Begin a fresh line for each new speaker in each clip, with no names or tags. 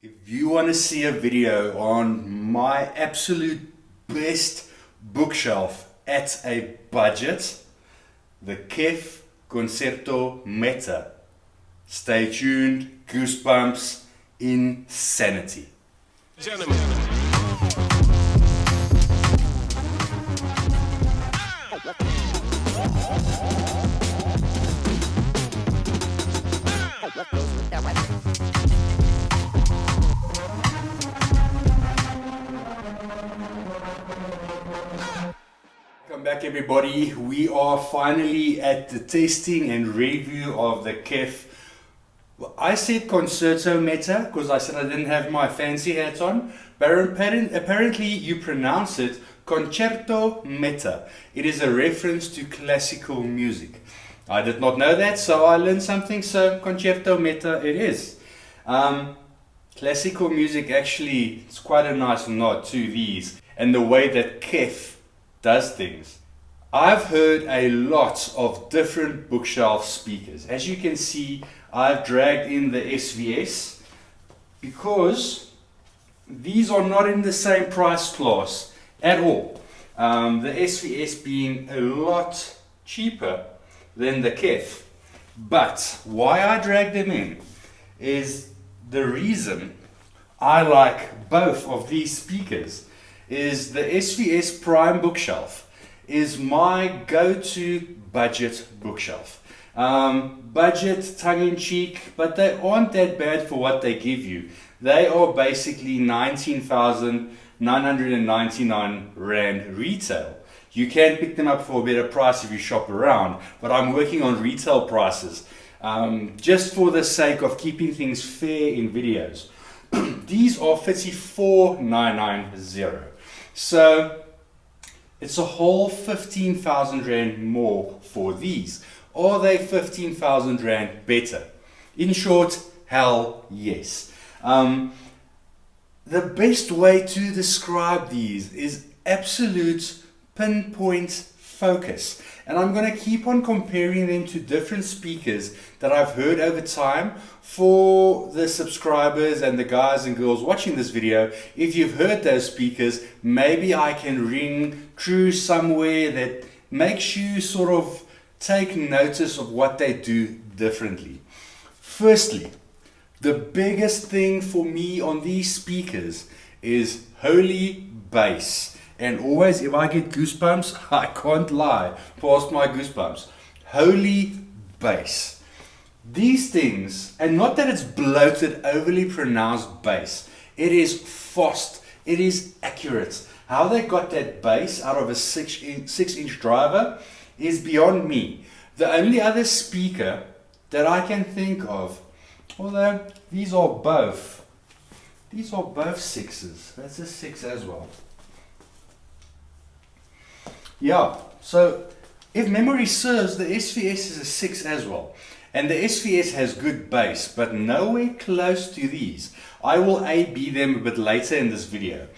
If you want to see a video on my absolute best bookshelf at a budget, the KEF Concerto Meta. Stay tuned, goosebumps, insanity.
Gentlemen.
Welcome back, everybody. We are finally at the testing and review of the KEF. I said Concerto Meta because I said I didn't have my fancy hat on, but apparently you pronounce it Concerto Meta. It is a reference to classical music. I did not know that, so I learned something, so Concerto Meta it is. Classical music actually is quite a nice nod to these and the way that KEF does things. I've heard a lot of different bookshelf speakers. As you can see, I've dragged in the SVS because these are not in the same price class at all. The SVS being a lot cheaper than the KEF. But why I dragged them in is the reason I like both of these speakers is the SVS Prime bookshelf is my go-to budget bookshelf. Budget, tongue-in-cheek, but they aren't that bad for what they give you. They are basically 19,999 Rand retail. You can pick them up for a better price if you shop around, but I'm working on retail prices just for the sake of keeping things fair in videos. These are 54,990. So it's a whole 15,000 Rand more for these. Are they 15,000 Rand better? In short, hell yes. The best way to describe these is absolute pinpoint focus. And I'm going to keep on comparing them to different speakers that I've heard over time for the subscribers and the guys and girls watching this video. If you've heard those speakers, maybe I can ring true somewhere that makes you sort of take notice of what they do differently. Firstly, the biggest thing for me on these speakers is holy bass. And always, if I get goosebumps, I can't lie, past my goosebumps. Holy bass. These things, and not that it's bloated, overly pronounced bass. It is fast. It is accurate. How they got that bass out of a 6-inch driver is beyond me. The only other speaker that I can think of, although these are both 6s. That's a 6 as well. Yeah, so if memory serves, the SVS is a 6 as well. And the SVS has good bass, but nowhere close to these. I will A-B them a bit later in this video.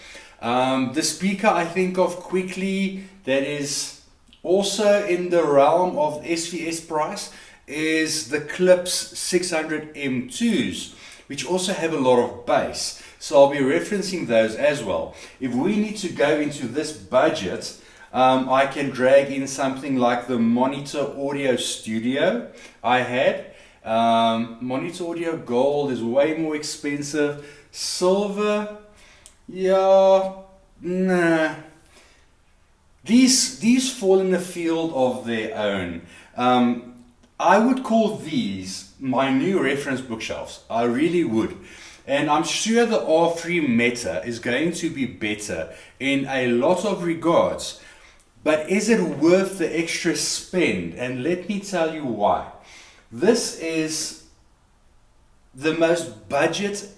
The speaker I think of quickly that is also in the realm of SVS price is the Klipsch 600 M2s, which also have a lot of bass. So I'll be referencing those as well. If we need to go into this budget, I can drag in something like the Monitor Audio Studio I had. Monitor Audio Gold is way more expensive. Silver, yeah, nah. These fall in the field of their own. I would call these my new reference bookshelves. I really would. And I'm sure the R3 Meta is going to be better in a lot of regards. But is it worth the extra spend? And let me tell you why. This is the most budget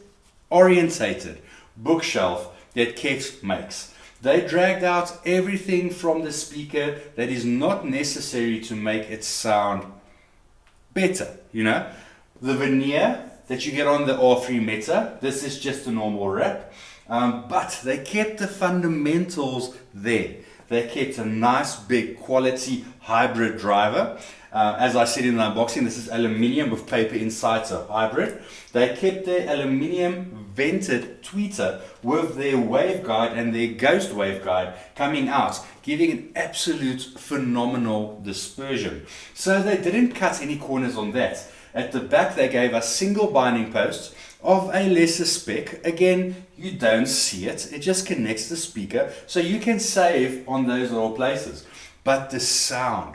orientated bookshelf that KEF makes. They dragged out everything from the speaker that is not necessary to make it sound better. You know, the veneer that you get on the R3 Meta, this is just a normal wrap. But they kept the fundamentals there. They kept a nice big quality hybrid driver. As I said in the unboxing, this is aluminium with paper inside, so hybrid. They kept their aluminium vented tweeter with their waveguide and their ghost waveguide coming out, giving an absolute phenomenal dispersion. So they didn't cut any corners on that. At the back they gave us single binding posts of a lesser spec. Again, you don't see it, it just connects the speaker, so you can save on those little places. But the sound,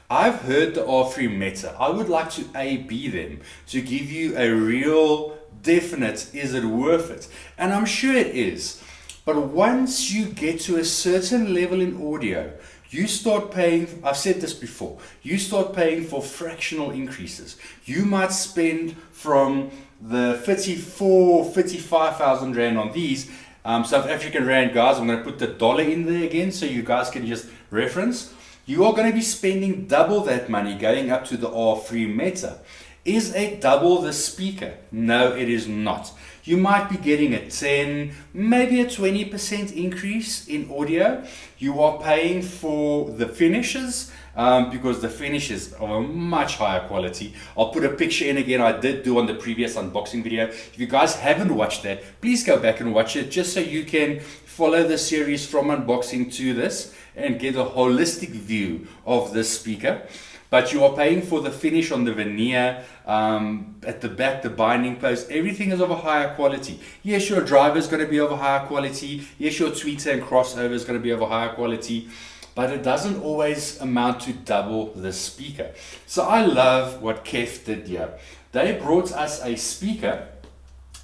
I've heard the R3 Meta. I would like to A/B them to give you a real definite, is it worth it? And I'm sure it is. But once you get to a certain level in audio, you start paying, I've said this before, you start paying for fractional increases. You might spend from the 55,000 Rand on these, South African Rand, guys. I'm going to put the dollar in there again so you guys can just reference. You are going to be spending double that money going up to the R3 Meta. Is a double the speaker? No, it is not. You might be getting a 10, maybe a 20% increase in audio. You are paying for the finishes because the finishes are a much higher quality. I'll put a picture in again. I did do on the previous unboxing video. If you guys haven't watched that, please go back and watch it just so you can follow the series from unboxing to this and get a holistic view of this speaker. But you are paying for the finish on the veneer, at the back, the binding post, everything is of a higher quality. Yes, your driver is going to be of a higher quality. Yes, your tweeter and crossover is going to be of a higher quality. But it doesn't always amount to double the speaker. So I love what KEF did here. They brought us a speaker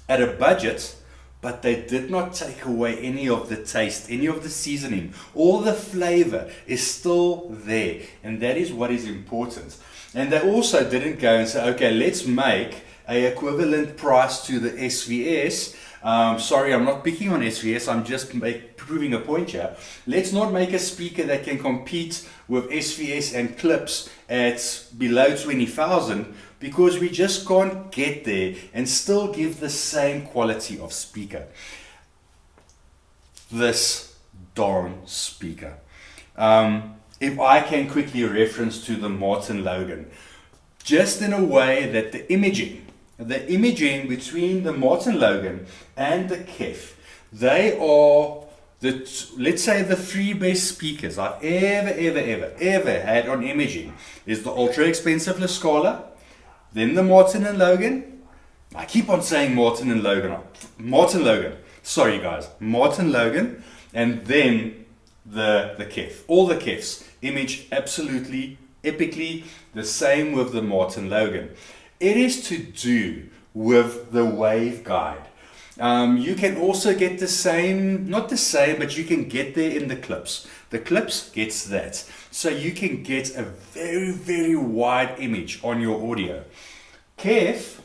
at a budget, but they did not take away any of the taste, any of the seasoning. All the flavor is still there, and that is what is important. And they also didn't go and say, okay, let's make an equivalent price to the SVS. Sorry, I'm not picking on SVS, I'm just proving a point here. Let's not make a speaker that can compete with SVS and clips at below 20,000, because we just can't get there and still give the same quality of speaker. This darn speaker. If I can quickly reference to the Martin Logan, just in a way that the imaging between the Martin Logan and the KEF, they are let's say the three best speakers I've ever had on imaging is the ultra expensive La Scala, then the Martin and Logan. I keep on saying Martin and Logan. Sorry guys, Martin Logan, and then the KEF. All the KEFs image absolutely epically. The same with the Martin Logan. It is to do with the waveguide. You can also get the same, not the same, but you can get there in the clips. The clips gets that. So you can get a very, very wide image on your audio. KEF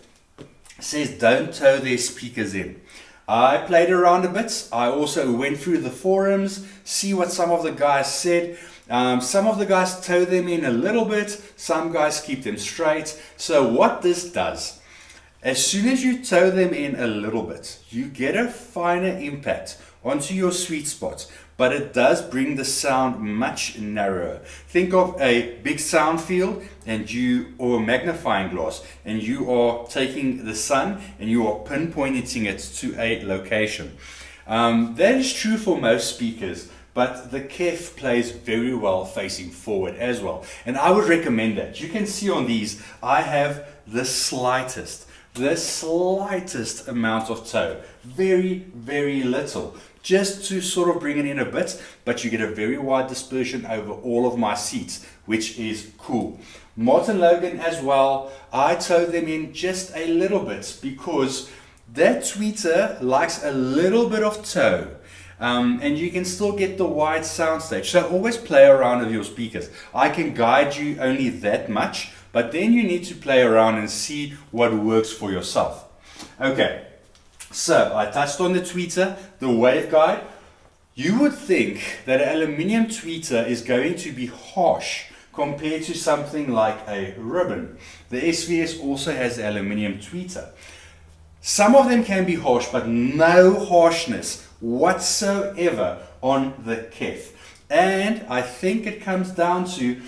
says don't tow their speakers in. I played around a bit. I also went through the forums, see what some of the guys said. Some of the guys tow them in a little bit. Some guys keep them straight. So what this does, as soon as you tow them in a little bit, you get a finer impact onto your sweet spot, but it does bring the sound much narrower. Think of a big sound field or a magnifying glass, and you are taking the sun and you are pinpointing it to a location. That is true for most speakers, but the KEF plays very well facing forward as well. And I would recommend that. You can see on these, I have the slightest amount of toe. Very, very little. Just to sort of bring it in a bit, but you get a very wide dispersion over all of my seats, which is cool. Martin Logan as well, I tow them in just a little bit because that tweeter likes a little bit of toe. And you can still get the wide soundstage. So always play around with your speakers. I can guide you only that much, but then you need to play around and see what works for yourself. Okay, so I touched on the tweeter, the waveguide. You would think that an aluminium tweeter is going to be harsh compared to something like a ribbon. The SVS also has the aluminium tweeter. Some of them can be harsh, but no harshness whatsoever on the KEF. And I think it comes down to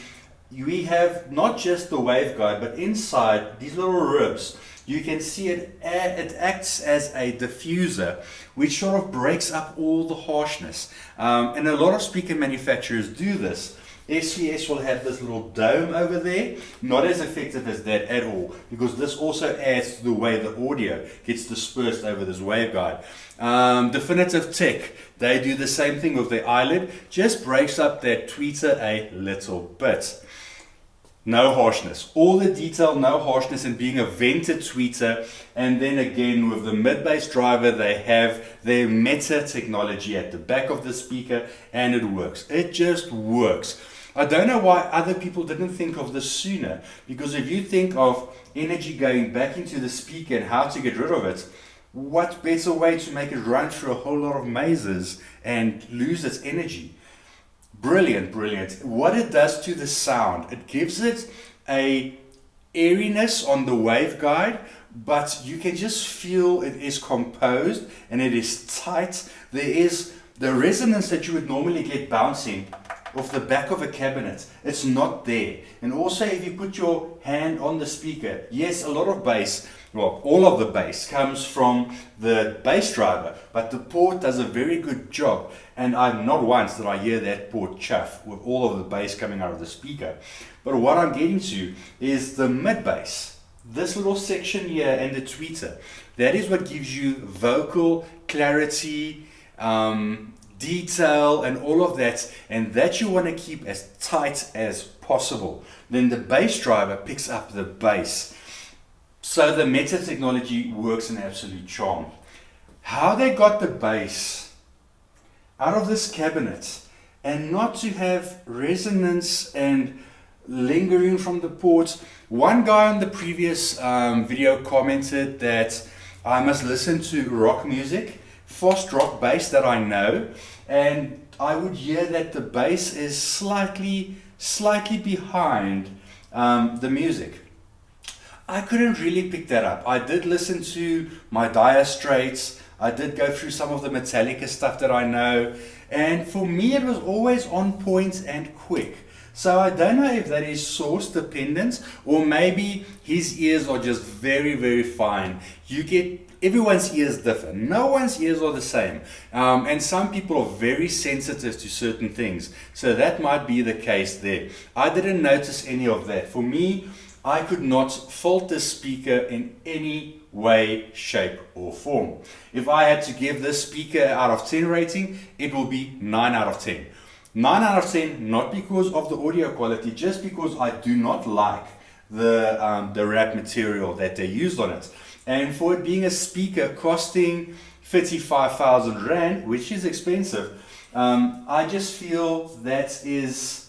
we have not just the waveguide, but inside these little ribs, you can see it acts as a diffuser, which sort of breaks up all the harshness. And a lot of speaker manufacturers do this. SVS will have this little dome over there, not as effective as that at all, because this also adds to the way the audio gets dispersed over this waveguide. Definitive Tech, they do the same thing with their eyelid, just breaks up that tweeter a little bit. No harshness, all the detail, no harshness, and being a vented tweeter. And then again with the mid-bass driver, they have their Meta technology at the back of the speaker, and it works. It just works. I don't know why other people didn't think of this sooner, because if you think of energy going back into the speaker and how to get rid of it, what better way to make it run through a whole lot of mazes and lose its energy? Brilliant, brilliant. What it does to the sound, it gives it a airiness on the waveguide, but you can just feel it is composed and it is tight. There is the resonance that you would normally get bouncing off the back of a cabinet. It's not there. And also if you put your hand on the speaker, yes, a lot of bass, well, all of the bass comes from the bass driver, but the port does a very good job. And I'm not once did I hear that port chuff with all of the bass coming out of the speaker. But what I'm getting to is the mid bass. This little section here and the tweeter. That is what gives you vocal clarity, detail, and all of that. And that you want to keep as tight as possible. Then the bass driver picks up the bass. So the Meta technology works an absolute charm. How they got the bass out of this cabinet and not to have resonance and lingering from the ports. One guy on the previous video commented that I must listen to rock music, fast rock bass that I know, and I would hear that the bass is slightly behind the music. I couldn't really pick that up. I did listen to my Dire Straits. I did go through some of the Metallica stuff that I know. And for me, it was always on point and quick. So I don't know if that is source dependent, or maybe his ears are just very, very fine. Everyone's ears differ. No one's ears are the same. And some people are very sensitive to certain things. So that might be the case there. I didn't notice any of that. For me, I could not fault this speaker in any way, shape or form. If I had to give this speaker out of 10 rating, it will be 9 out of 10. 9 out of 10, not because of the audio quality, just because I do not like the wrap material that they used on it. And for it being a speaker costing 55,000 Rand, which is expensive, I just feel that is,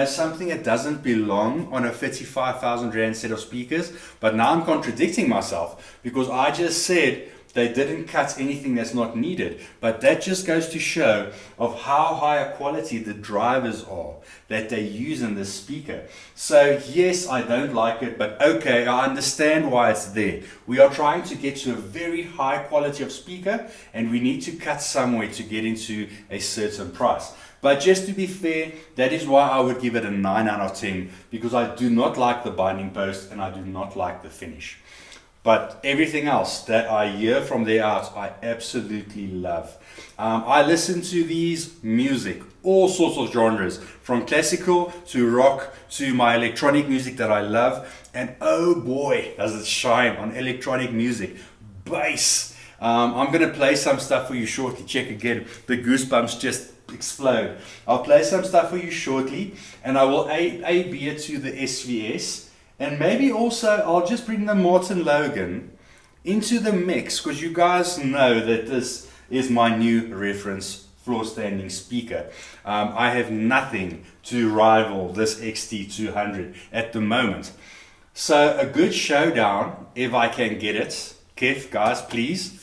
something that doesn't belong on a 55,000 Rand set of speakers. But now I'm contradicting myself, because I just said they didn't cut anything that's not needed. But that just goes to show of how high a quality the drivers are that they use in this speaker. So yes, I don't like it, but okay, I understand why it's there. We are trying to get to a very high quality of speaker, and we need to cut somewhere to get into a certain price. But just to be fair, that is why I would give it a 9 out of 10, because I do not like the binding post and I do not like the finish. But everything else that I hear from there out, I absolutely love. I listen to these music, all sorts of genres, from classical to rock to my electronic music that I love. And oh boy, does it shine on electronic music. Bass. I'm going to play some stuff for you shortly. Check again, the goosebumps just explode. I'll play some stuff for you shortly, and I will A-B it to the SVS. And maybe also I'll just bring the Martin Logan into the mix, because you guys know that this is my new reference floor standing speaker. I have nothing to rival this XT200 at the moment. So a good showdown, if I can get it. KEF, guys, please.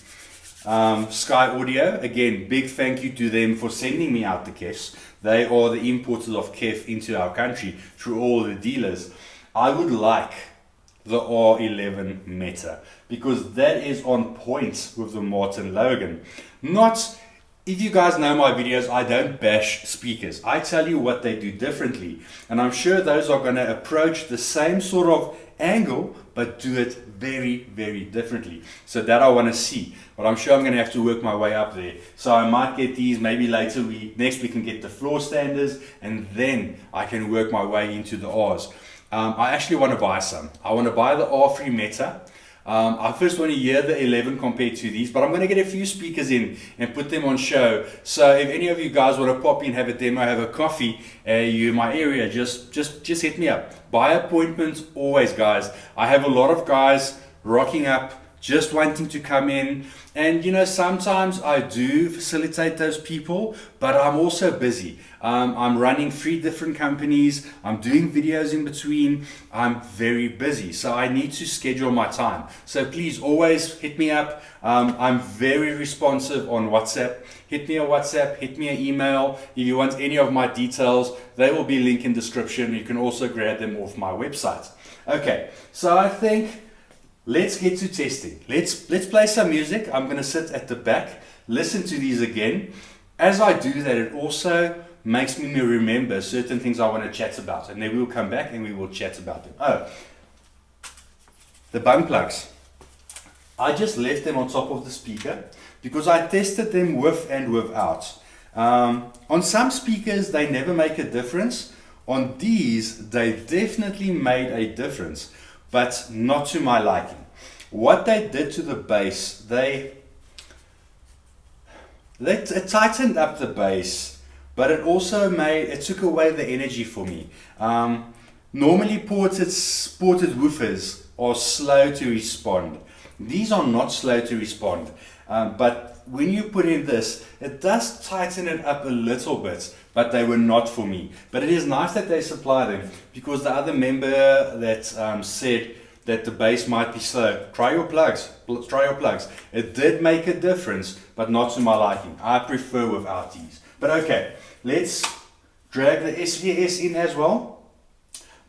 Sky Audio, again, big thank you to them for sending me out the KEFs. They are the importers of KEF into our country through all the dealers. I would like the R11 Meta, because that is on point with the Martin Logan. Not if you guys know my videos, I don't bash speakers. I tell you what they do differently. And I'm sure those are going to approach the same sort of angle, but do it very, very differently. So that I want to see. But I'm sure I'm going to have to work my way up there. So I might get these, maybe later next we can get the floor standers, and then I can work my way into the R's. I actually want to buy some. I want to buy the R3 Meta. I first want to hear the 11 compared to these, but I'm going to get a few speakers in and put them on show. So if any of you guys want to pop in, have a demo, have a coffee, you're in my area, just hit me up. By appointment, always, guys. I have a lot of guys rocking up, just wanting to come in. And you know, sometimes I do facilitate those people, but I'm also busy. I'm running 3 different companies. I'm doing videos in between. I'm very busy, so I need to schedule my time. So please always hit me up. I'm very responsive on WhatsApp. Hit me a WhatsApp, hit me an email. If you want any of my details, they will be linked in description. You can also grab them off my website. Okay, so I think let's get to testing. Let's play some music. I'm going to sit at the back, listen to these again. As I do that, it also makes me remember certain things I want to chat about, and then we'll come back and we will chat about them. Oh, the bung plugs. I just left them on top of the speaker because I tested them with and without. On some speakers, they never make a difference. On these, they definitely made a difference, but not to my liking. What they did to the bass, they tightened up the bass, but it also took away the energy for me. Normally ported woofers are slow to respond. These are not slow to respond, but when you put in this, it does tighten it up a little bit, but they were not for me. But it is nice that they supply them, because the other member that said that the bass might be slow, try your plugs. It did make a difference, but not to my liking. I prefer without these. But okay, let's drag the SVS in as well.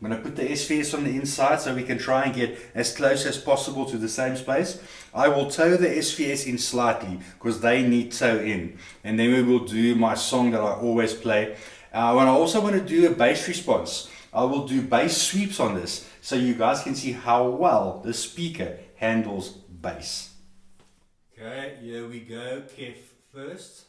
I'm going to put the SVS on the inside so we can try and get as close as possible to the same space. I will toe the SVS in slightly because they need toe in. And then we will do my song that I always play. When I also want to do a bass response, I will do bass sweeps on this so you guys can see how well the speaker handles bass. Okay, here we go. KEF first.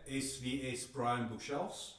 SVS prime bookshelves.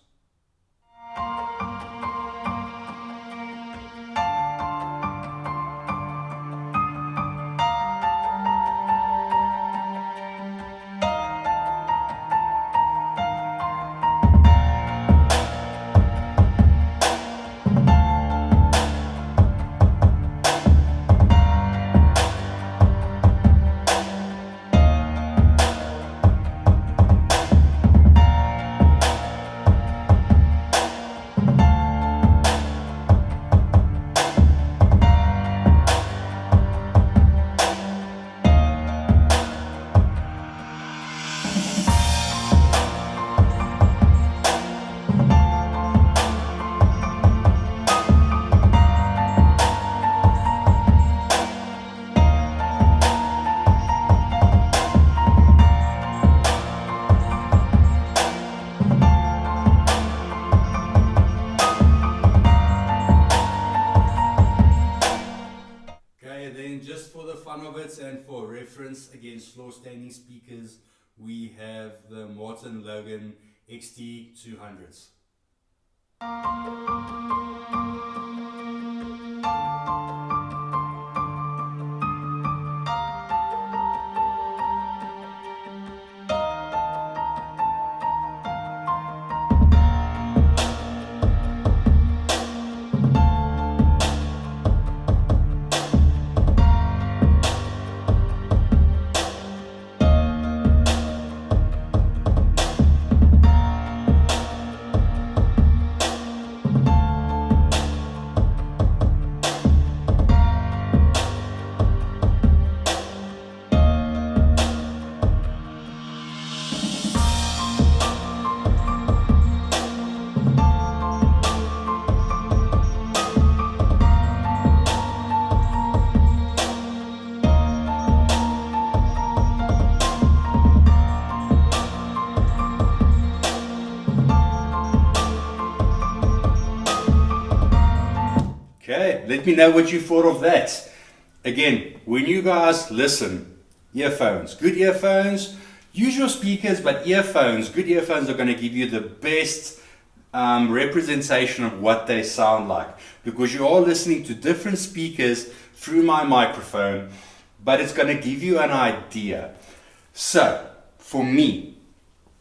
Okay, then just for the fun of it and for reference against floor standing speakers, we have the Morne Logan XT200s. Okay, let me know what you thought of that. Again, when you guys listen, earphones, good earphones, use your speakers, but earphones, good earphones are going to give you the best representation of what they sound like, because you are listening to different speakers through my microphone, but it's going to give you an idea. So, for me,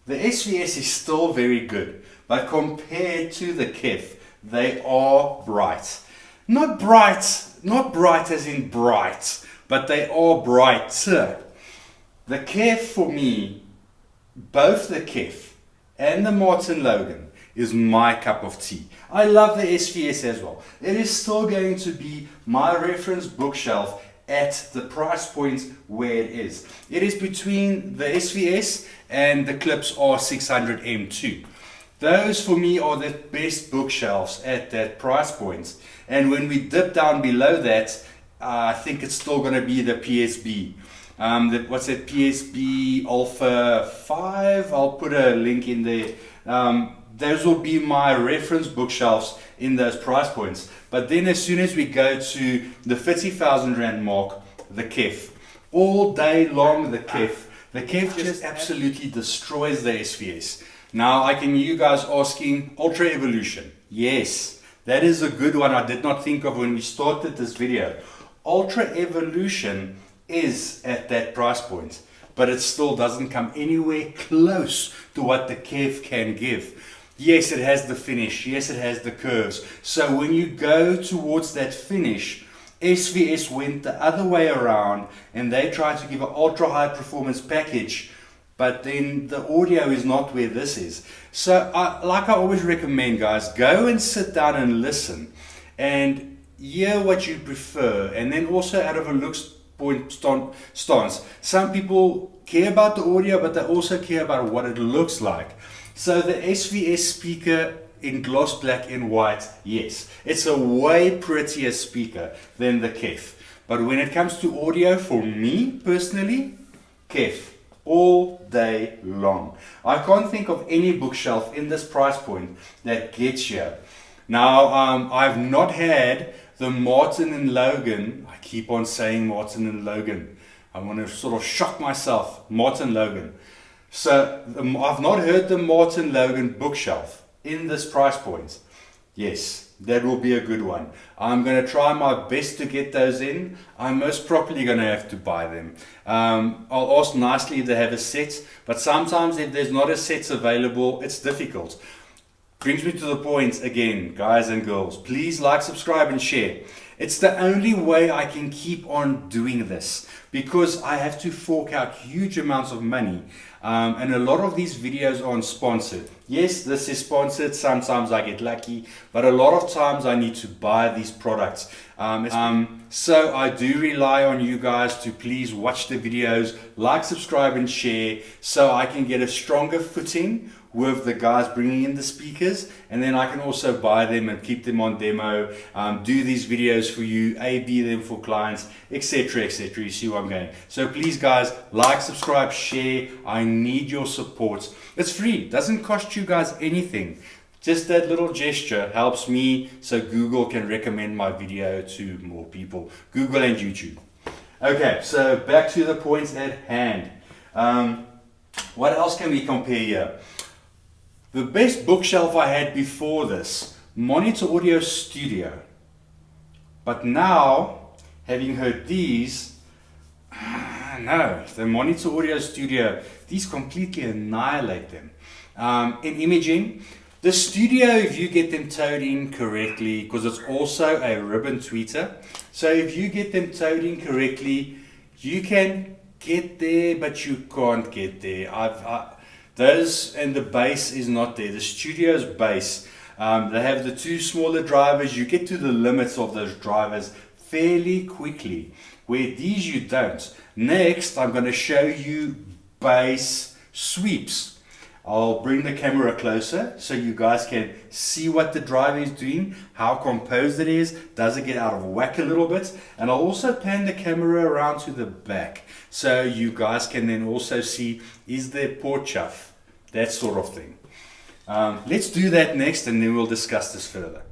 the SVS is still very good, but compared to the KEF, they are bright. Not bright as in bright, but they are brighter. The KEF for me, both the KEF and the Morne Logan is my cup of tea. I love the SVS as well. It is still going to be my reference bookshelf at the price point where it is. It is between the SVS and the Klipsch R600 M2. Those for me are the best bookshelves at that price point. And when we dip down below that, I think it's still going to be the PSB. What's that, PSB Alpha 5? I'll put a link in there. Those will be my reference bookshelves in those price points. But then as soon as we go to the 50,000 Rand mark, the KEF. All day long, the KEF just absolutely destroys the SVS. Now I can hear you guys asking, Ultra Evolution. Yes, that is a good one I did not think of when we started this video. Ultra Evolution is at that price point, but it still doesn't come anywhere close to what the KEF can give. Yes, it has the finish. Yes, it has the curves. So when you go towards that finish, SVS went the other way around and they tried to give an ultra high performance package, but then the audio is not where this is. So like I always recommend, guys, go and sit down and listen and hear what you prefer. And then also out of a looks point stance, some people care about the audio, but they also care about what it looks like. So the SVS speaker in gloss black and white, yes, it's a way prettier speaker than the KEF. But when it comes to audio, for me personally, KEF. All day long. I can't think of any bookshelf in this price point that gets here. Now, I've not had the Morne Logan. I keep on saying Morne Logan. I want to sort of shock myself. Morne Logan. So, I've not heard the Morne Logan bookshelf in this price point. Yes, that will be a good one. I'm going to try my best to get those in. I'm most probably going to have to buy them. I'll ask nicely if they have a set, but sometimes if there's not a set available, it's difficult. Brings me to the point again, guys and girls, please like, subscribe and share. It's the only way I can keep on doing this, because I have to fork out huge amounts of money, and a lot of these videos aren't sponsored. Yes, this is sponsored, sometimes I get lucky, but a lot of times I need to buy these products. So I do rely on you guys to please watch the videos, like, subscribe and share, so I can get a stronger footing with the guys bringing in the speakers, and then I can also buy them and keep them on demo, do these videos for you, A/B them for clients, etc, etc. You see where I'm going. So please guys, like, subscribe, share. I need your support. It's free, doesn't cost you guys anything. Just that little gesture helps me so Google can recommend my video to more people. Google and YouTube. Okay, so back to the points at hand. What else can we compare here? The best bookshelf I had before this, Monitor Audio Studio. But now, having heard these, no, the Monitor Audio Studio, these completely annihilate them. In imaging, the Studio, if you get them towed in correctly, because it's also a ribbon tweeter, so if you get them towed in correctly, you can get there, but you can't get there. Those, and the bass is not there. The Studio's bass, they have the two smaller drivers. You get to the limits of those drivers fairly quickly, where these you don't. Next, I'm going to show you bass sweeps. I'll bring the camera closer so you guys can see what the driver is doing, how composed it is, does it get out of whack a little bit, and I'll also pan the camera around to the back so you guys can then also see, is there port chuff, that sort of thing. Let's do that next and then we'll discuss this further.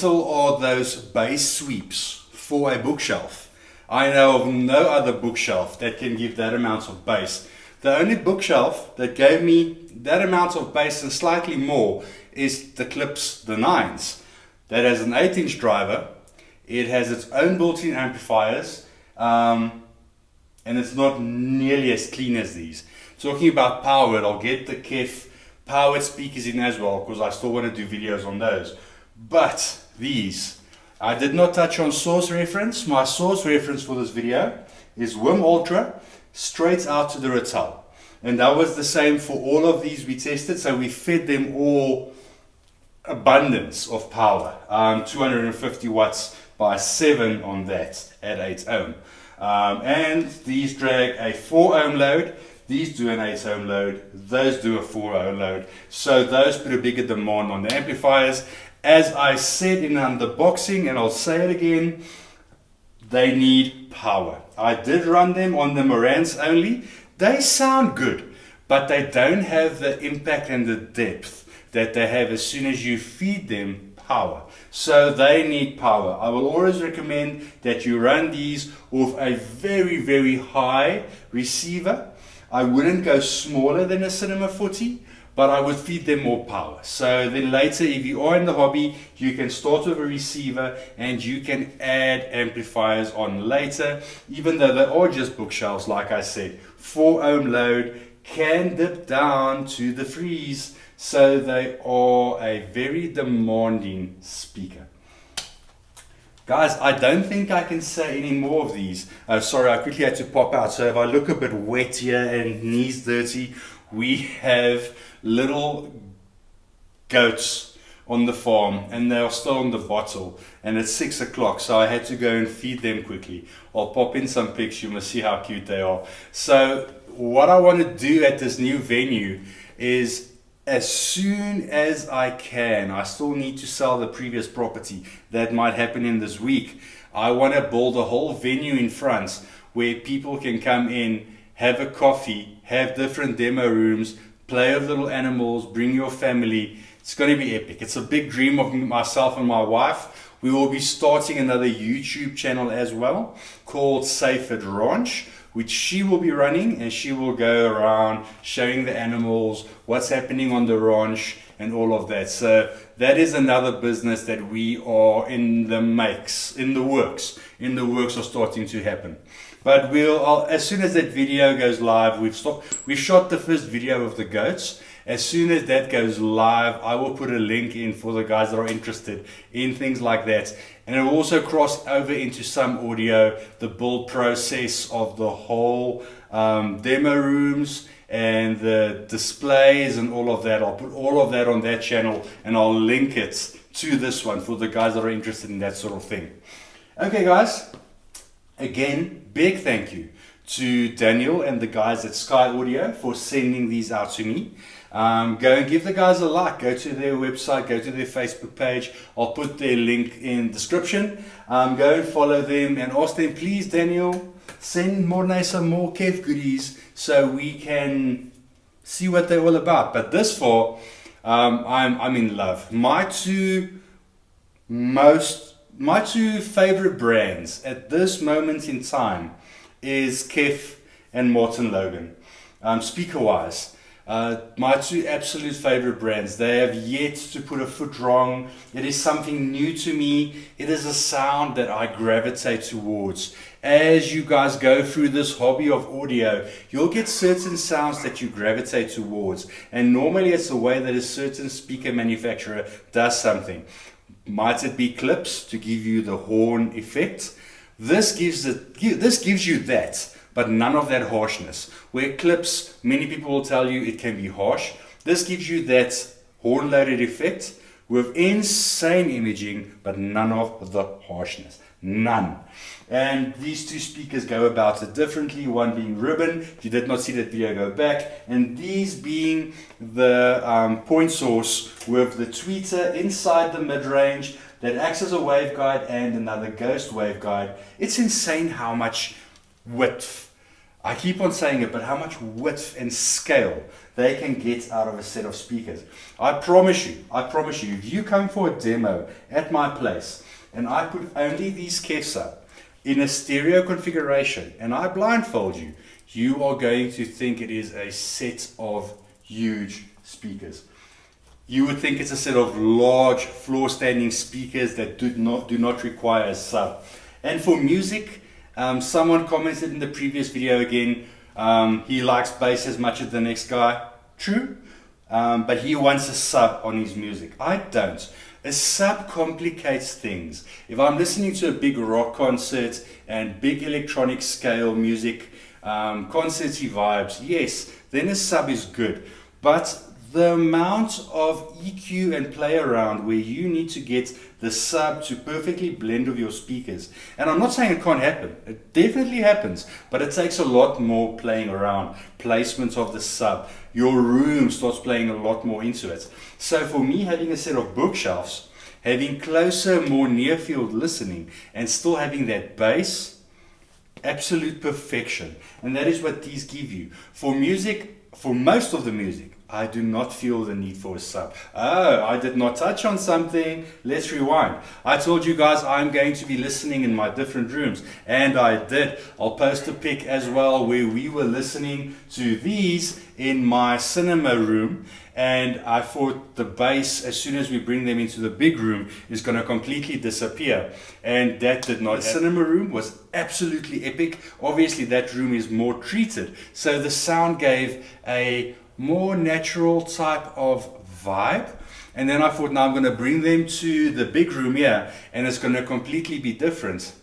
Are those bass sweeps for a bookshelf? I know of no other bookshelf that can give that amount of bass. The only bookshelf that gave me that amount of bass and slightly more is the Clips, the 9s. That has an 8-inch driver, it has its own built-in amplifiers, and it's not nearly as clean as these. Talking about powered, I'll get the KEF powered speakers in as well, because I still want to do videos on those. But these, I did not touch on source reference. My source reference for this video is WIM Ultra, straight out to the Rattel. And that was the same for all of these we tested, so we fed them all abundance of power. 250 watts by 7 on that at 8 ohm. And these drag a 4 ohm load. These do an 8 ohm load. Those do a 4 ohm load. So those put a bigger demand on the amplifiers. As I said in unboxing, and I'll say it again, they need power. I did run them on the Morans only. They sound good, but they don't have the impact and the depth that they have as soon as you feed them power. So they need power. I will always recommend that you run these with a very, very high receiver. I wouldn't go smaller than a Cinema 40. But I would feed them more power. So then later, if you are in the hobby, you can start with a receiver and you can add amplifiers on later, even though they are just bookshelves, like I said. 4 ohm load, can dip down to the freeze, so they are a very demanding speaker. Guys, I don't think I can say any more of these. Sorry, I quickly had to pop out. So if I look a bit wet here and knees dirty, we have little goats on the farm and they are still on the bottle, and it's 6 o'clock, so I had to go and feed them quickly. I'll pop in some pics, you must see how cute they are. So what I want to do at this new venue is, as soon as I can, I still need to sell the previous property. That might happen in this week. I want to build a whole venue in front where people can come in, have a coffee, have different demo rooms, play with little animals, bring your family. It's going to be epic. It's a big dream of myself and my wife. We will be starting another YouTube channel as well called Safe at Ranch, which she will be running, and she will go around showing the animals, what's happening on the ranch and all of that. So that is another business that we are in the works of starting to happen. But as soon as that video goes live, we've shot the first video of the goats, As soon as that goes live, I will put a link in for the guys that are interested in things like that. And it will also cross over into some audio, the build process of the whole demo rooms and the displays and all of that. I'll put all of that on that channel, and I'll link it to this one for the guys that are interested in that sort of thing. Okay guys, again, big thank you to Daniel and the guys at Sky Audio for sending these out to me. Go and give the guys a like. Go to their website, go to their Facebook page. I'll put their link in the description. Go and follow them and ask them, please Daniel, send Morne some more KEF goodies so we can see what they're all about. But this far, I'm in love. My two favorite brands at this moment in time is KEF and Martin Logan. Speaker wise, my two absolute favorite brands. They have yet to put a foot wrong. It is something new to me. It is a sound that I gravitate towards. As you guys go through this hobby of audio, you'll get certain sounds that you gravitate towards, and normally it's the way that a certain speaker manufacturer does something. Might it be clips to give you the horn effect? This gives you that, but none of that harshness. Where clips, many people will tell you it can be harsh. This gives you that horn-loaded effect with insane imaging, but none of the harshness. None. And these two speakers go about it differently. One being ribbon, if you did not see that video, go back. And these being the point source with the tweeter inside the mid-range that acts as a waveguide and another ghost waveguide. It's insane how much width, I keep on saying it, but how much width and scale they can get out of a set of speakers. I promise you, if you come for a demo at my place and I put only these KEFs up in a stereo configuration and I blindfold you, you are going to think it is a set of huge speakers. You would think it's a set of large floor standing speakers that do not require a sub. And for music, someone commented in the previous video again, he likes bass as much as the next guy. True, but he wants a sub on his music. I don't. A sub complicates things. If I'm listening to a big rock concert and big electronic scale music, concerty vibes, yes, then a sub is good. But the amount of EQ and play around where you need to get the sub to perfectly blend with your speakers. And I'm not saying it can't happen. It definitely happens, but it takes a lot more playing around. Placement of the sub. Your room starts playing a lot more into it. So for me, having a set of bookshelves, having closer, more near field listening, and still having that bass, absolute perfection. And that is what these give you. For music, for most of the music, I do not feel the need for a sub. Oh, I did not touch on something. Let's rewind. I told you guys I'm going to be listening in my different rooms, and I did. I'll post a pic as well where we were listening to these in my cinema room, and I thought the bass, as soon as we bring them into the big room, is going to completely disappear, and that did not. The cinema room was absolutely epic. Obviously that room is more treated, so the sound gave a more natural type of vibe. And then I thought, now I'm going to bring them to the big room here, and it's going to completely be different.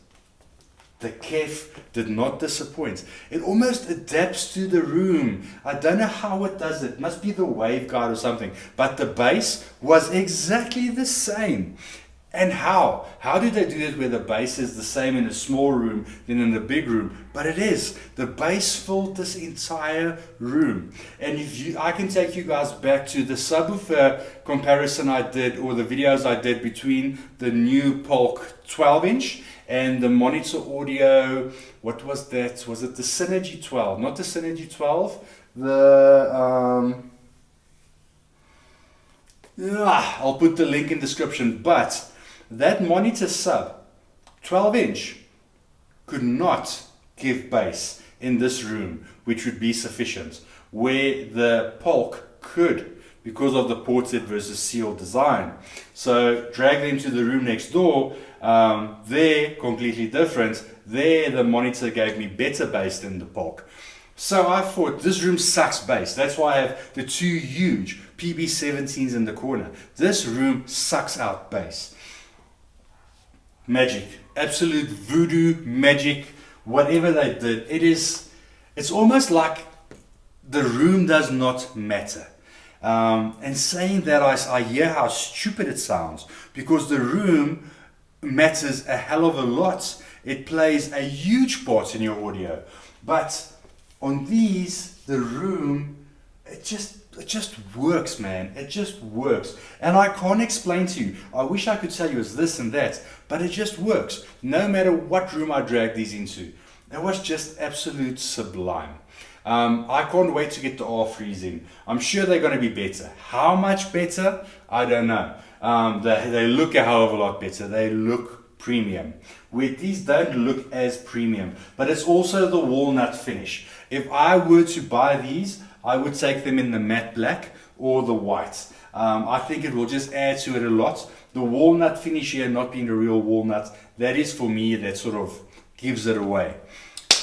The KEF did not disappoint. It almost adapts to the room. I don't know how it does it. It must be the waveguide or something. But the bass was exactly the same. And how? How do they do it where the bass is the same in a small room than in the big room? But it is. The bass filled this entire room. And I can take you guys back to the subwoofer comparison I did, or the videos I did between the new Polk 12-inch and the Monitor Audio, what was that? Was it the Synergy 12? Not the Synergy 12. I'll put the link in the description, but that monitor sub, 12-inch, could not give bass in this room, which would be sufficient, where the Polk could, because of the ported versus sealed design. So drag them to the room next door, they're completely different. There the monitor gave me better bass than the Polk. So I thought this room sucks bass. That's why I have the two huge PB17s in the corner. This room sucks out bass. Magic, absolute voodoo magic, whatever they did. It's almost like the room does not matter. And saying that, I hear how stupid it sounds, because the room matters a hell of a lot. It plays a huge part in your audio. But on these, the room, it just works, man. It just works. And I can't explain to you. I wish I could tell you it's this and that, but it just works. No matter what room I drag these into. It was just absolute sublime. I can't wait to get the R3s in. I'm sure they're going to be better. How much better? I don't know. They look a hell of a lot better. They look premium. Where these don't look as premium, but it's also the walnut finish. If I were to buy these, I would take them in the matte black or the white. I think it will just add to it a lot. The walnut finish here, not being a real walnut, that is for me, that sort of gives it away.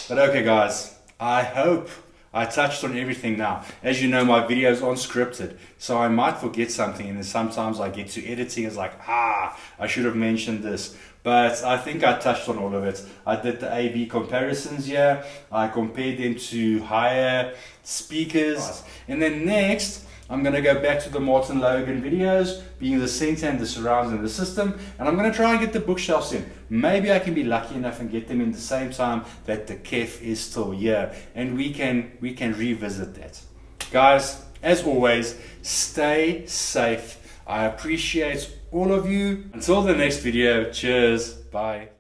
But okay guys, I hope I touched on everything now. As you know, my videos aren't scripted, so I might forget something, and then sometimes I get to editing, it's like, I should have mentioned this. But I think I touched on all of it. I did the A-B comparisons here. I compared them to higher speakers. And then next, I'm going to go back to the Martin Logan videos, being the center and the surrounds and the system. And I'm going to try and get the bookshelves in. Maybe I can be lucky enough and get them in the same time that the KEF is still here. And we can revisit that. Guys, as always, stay safe. I appreciate all of you. Until the next video, cheers, bye.